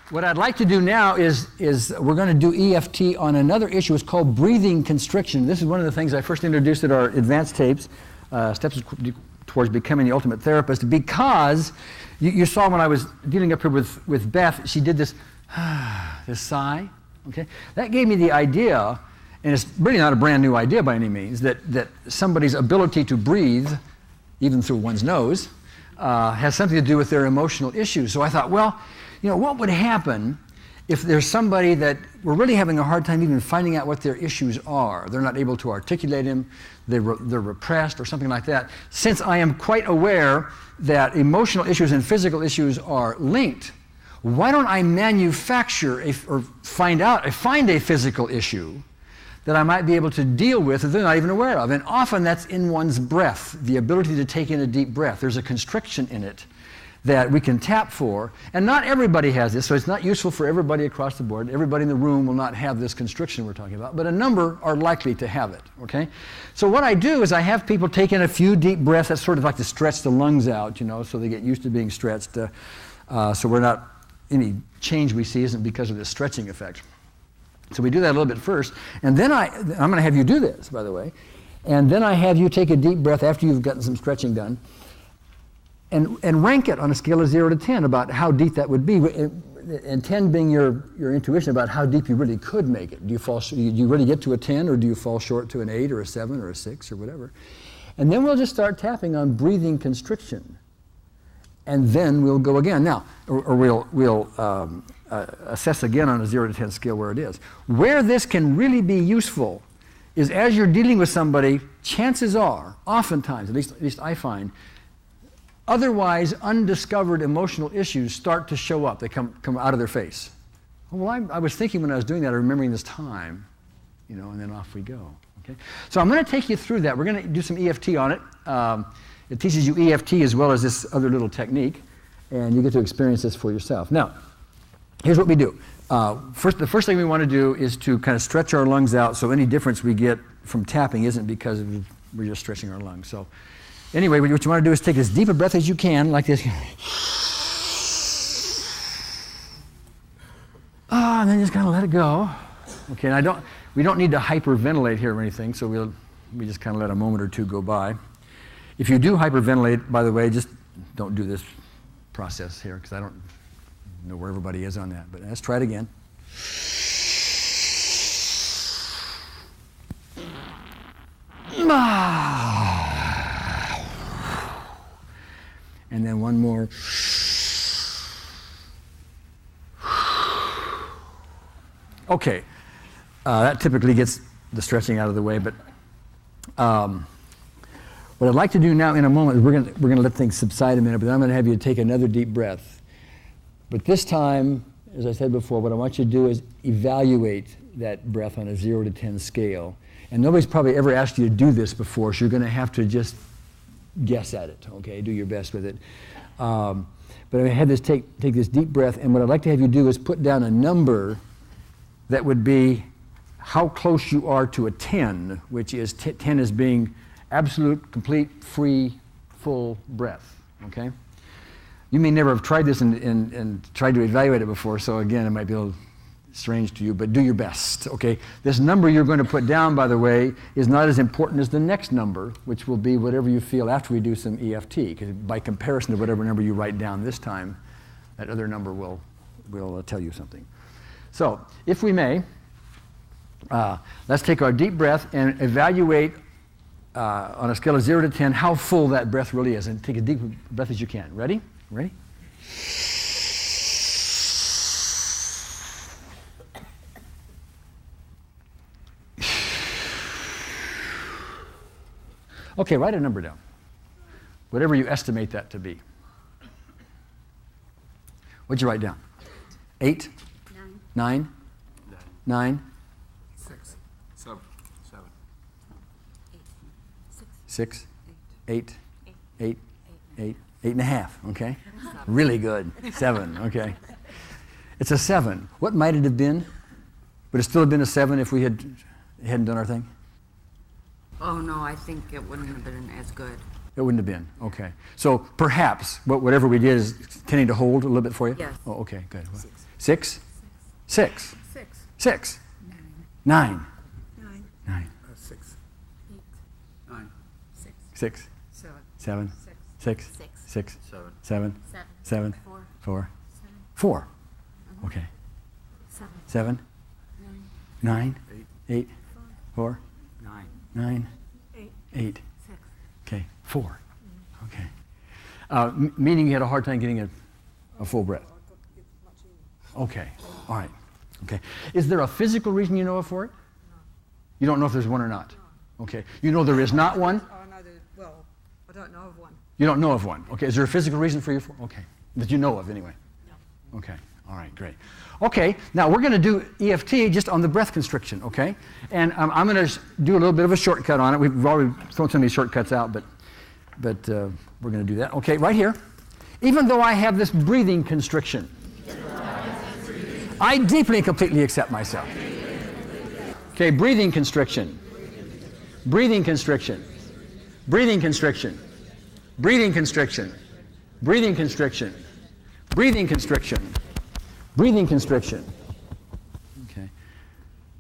What I'd like to do now is we're going to do EFT on another issue. It's called breathing constriction. This is one of the things I first introduced at our advanced tapes, Steps Towards Becoming the Ultimate Therapist, because you saw when I was dealing up here with Beth, she did this, this sigh. Okay, that gave me the idea, and it's really not a brand new idea by any means, that somebody's ability to breathe, even through one's nose, has something to do with their emotional issues. So I thought, well, you know, what would happen if there's somebody that we're really having a hard time even finding out what their issues are? They're not able to articulate them, they're repressed or something like that. Since I am quite aware that emotional issues and physical issues are linked, why don't I manufacture or find a physical issue that I might be able to deal with that they're not even aware of? And often that's in one's breath, the ability to take in a deep breath. There's a constriction in it that we can tap for, and not everybody has this, so it's not useful for everybody across the board. Everybody in the room will not have this constriction we're talking about, but a number are likely to have it, okay? So what I do is I have people take in a few deep breaths. That's sort of like to stretch the lungs out, you know, so they get used to being stretched, so we're not, any change we see isn't because of this stretching effect. So we do that a little bit first, and then I'm going to have you do this, by the way, and then I have you take a deep breath after you've gotten some stretching done, and rank it on a scale of 0 to 10 about how deep that would be, and 10 being your intuition about how deep you really could make it. Do you really get to a 10, or do you fall short to an 8 or a 7 or a 6 or whatever? And then we'll just start tapping on breathing constriction, and then we'll go again. Now, or we'll assess again on a 0 to 10 scale where it is. Where this can really be useful is as you're dealing with somebody, chances are, oftentimes, at least I find, otherwise undiscovered emotional issues start to show up. They come out of their face. Well, I was thinking when I was doing that, I'm remembering this time, you know, and then off we go. Okay? So I'm going to take you through that. We're going to do some EFT on it. It teaches you EFT as well as this other little technique, and you get to experience this for yourself. Now, here's what we do. The first thing we want to do is to kind of stretch our lungs out, so any difference we get from tapping isn't because we're just stretching our lungs. So anyway, what you want to do is take as deep a breath as you can, like this. And then just kind of let it go. Okay, and we don't need to hyperventilate here or anything, so we just kind of let a moment or two go by. If you do hyperventilate, by the way, just don't do this process here, because I don't know where everybody is on that. But let's try it again. And then one more. Okay, that typically gets the stretching out of the way, but what I'd like to do now in a moment is we're going to let things subside a minute, but then I'm going to have you take another deep breath. But this time, as I said before, what I want you to do is evaluate that breath on a 0 to 10 scale. And nobody's probably ever asked you to do this before, so you're going to have to just guess at it, okay? Do your best with it. But I had this take this deep breath, and what I'd like to have you do is put down a number that would be how close you are to a 10, which is 10 as being absolute, complete, free, full breath, okay? You may never have tried this and tried to evaluate it before, so again, it might be a little strange to you, but do your best, okay? This number you're going to put down, by the way, is not as important as the next number, which will be whatever you feel after we do some EFT, because by comparison to whatever number you write down this time, that other number will tell you something. So, if we may, let's take our deep breath and evaluate on a scale of 0 to 10 how full that breath really is, and take as deep a breath as you can. Ready? Ready? Okay, write a number down. Whatever you estimate that to be. What'd you write down? 8? 9? 9? 6. 7. 6? 8? 8? 8.5, okay? Really good. 7, okay. It's a 7. What might it have been? Would it still have been a 7 if we hadn't done our thing? Oh, no, I think it wouldn't have been as good. It wouldn't have been, okay. So perhaps whatever we did is tending to hold a little bit for you? Yes. Oh, okay, good. 6, 6, Six. 6, Nine. 9, Nine. 6. Eight. 9. 6. 6, Seven. 7, Six. 6, Six. 6, 7. 7, Seven. 7, Four. 4, Seven. 4. Okay. Seven. 7, Nine. 9, Eight. 8, 4, 9. 9, Eight. 8. Six. Okay, 4. Okay. Meaning you had a hard time getting a full breath. Okay, all right. Okay. Is there a physical reason you know of for it? You don't know if there's one or not? Okay. You know there is not one? Oh, no, well, I don't know of one. You don't know of one. Okay. Is there a physical reason for you? Okay. That you know of anyway? No. Okay. All right, great. Okay, now we're going to do EFT just on the breath constriction, okay? And I'm going to do a little bit of a shortcut on it. We've already thrown some of these shortcuts out, but we're going to do that. Okay, right here. Even though I have this breathing constriction, I deeply and completely accept myself. Okay, breathing constriction. Breathing constriction. Breathing constriction. Breathing constriction. Breathing constriction. Breathing constriction. Breathing constriction. Okay.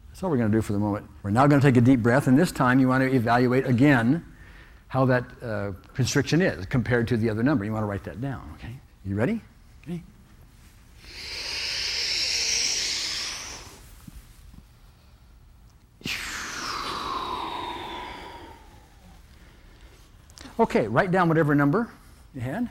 That's all we're going to do for the moment. We're now going to take a deep breath, and this time you want to evaluate again how that constriction is compared to the other number. You want to write that down, okay? You ready? Okay. Okay, write down whatever number you had.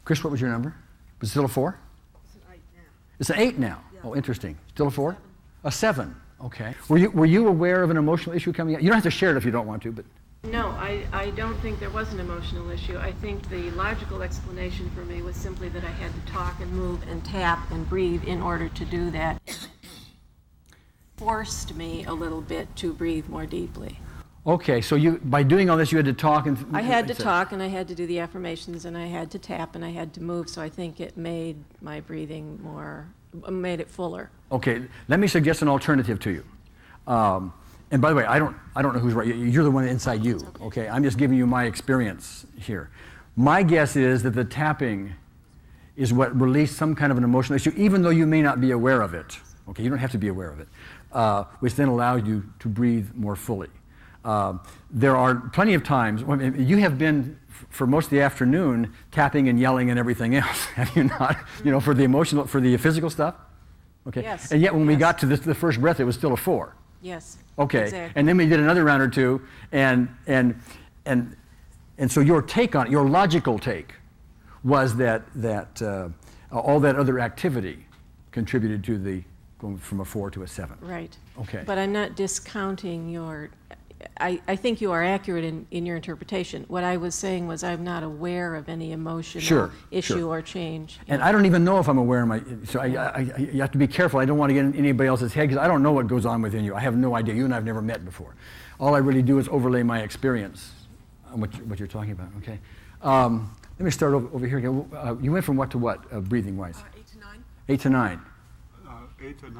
Chris, what was your number? Was it still a 4? It's an 8 now. It's an 8 now. Yeah. Oh, interesting. Still a 4? A 7. Okay. Were you aware of an emotional issue coming up? You don't have to share it if you don't want to, but No, I don't think there was an emotional issue. I think the logical explanation for me was simply that I had to talk and move and tap and breathe in order to do that. It forced me a little bit to breathe more deeply. okay. So you, by doing all this, you had to talk and. I had to talk and I had to do the affirmations and I had to tap and I had to move, so I think it made my breathing made it fuller. Okay. Let me suggest an alternative to you. And by the way, I don't know who's right. You're the one inside you. Okay. I'm just giving you my experience here. My guess is that the tapping is what released some kind of an emotional issue, even though you may not be aware of it. Okay. You don't have to be aware of it, which then allows you to breathe more fully. There are plenty of times, you have been for most of the afternoon tapping and yelling and everything else, have you not? You know, for the physical stuff? Okay. Yes. And yet when we Yes. got to the first breath, it was still a 4. Yes. Okay. Exactly. And then we did another round or two, and so your take on it, your logical take, was that all that other activity contributed to the going from a 4 to a 7. Right. Okay. But I'm not discounting your, I think you are accurate in your interpretation. What I was saying was I'm not aware of any emotional Sure, issue sure. or change. And I don't even know if I'm aware of so you have to be careful. I don't want to get in anybody else's head because I don't know what goes on within you. I have no idea. You and I have never met before. All I really do is overlay my experience on what you're talking about. Okay. Let me start over here again. You went from what to what, breathing-wise? 8 to 9. 8 to 9. 8 to 9.5.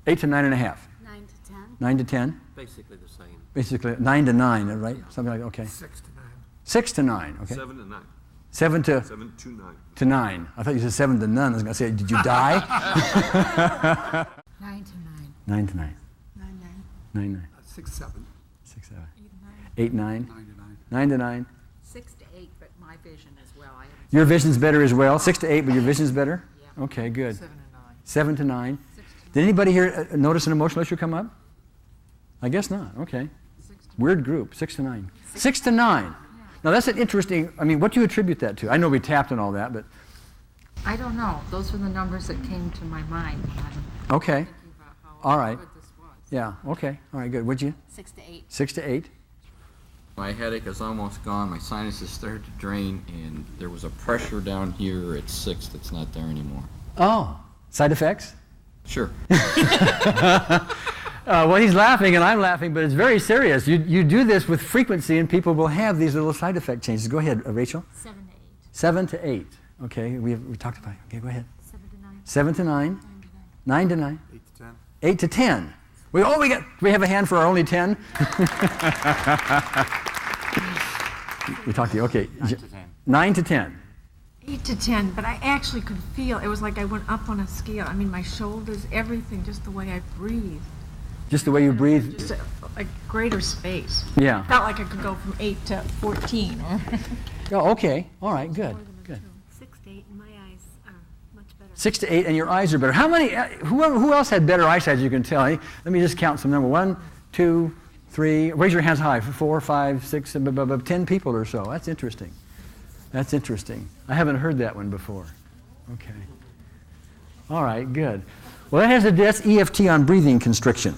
8 to 9.5. 9 to 10. 9 to 10. Basically the same. Basically 9 to 9, right? Something like okay. 6 to 9. 6 to 9. Okay. 7 to 9. 7 to 7 to 9. to 9. I thought you said 7 to none. I was going to say, did you die? 9 to 9. 9 to 9. 9, 9. 9 9. 6 7. 6 7. 8, 9. 8 9. 9 to 9. 9 to 9. 6 to 8, but my vision as well. I haven't Your vision's better as well. 6 to 8, but your vision's better. Yeah. Okay, good. 7 and 9. 7 to 9. 6 to Did anybody here notice an emotional issue come up? I guess not. Okay. 6 to Weird group. 6 to 9. 6 to 9. Now that's an interesting. I mean, what do you attribute that to? I know we tapped and all that, but I don't know. Those were the numbers that came to my mind when I'm okay. thinking about how All right. good this was. Yeah. Okay. All right. Good. Would you? 6 to 8. 6 to 8. My headache is almost gone. My sinuses started to drain, and there was a pressure down here at 6 that's not there anymore. Oh. Side effects? Sure. Well, he's laughing and I'm laughing, but it's very serious. You do this with frequency, and people will have these little side effect changes. Go ahead, Rachel. 7 to 8. 7 to 8. Okay. We talked about it. Okay. Go ahead. 7 to 9. 7 to 9. 9 to 9. 8 to 10. 8 to 10. We have a hand for our only 10. We talked to you, okay. 9 to 10. 9 to 10. 8 to 10, but I actually could feel, it was like I went up on a scale. I mean, my shoulders, everything, just the way I breathe. Just the way you breathe? Just a greater space. Yeah. Felt like I could go from 8 to 14 or. Oh, okay. All right, good. Good. 6 to 8, and my eyes are much better. 6 to 8, and your eyes are better. How many, who else had better eyesight, as you can tell? Let me just count some number. 1, 2, 3, raise your hands high. 4, 5, 6, 10 people or so. That's interesting. That's interesting. I haven't heard that one before. Okay. All right, good. Well, that's EFT on breathing constriction.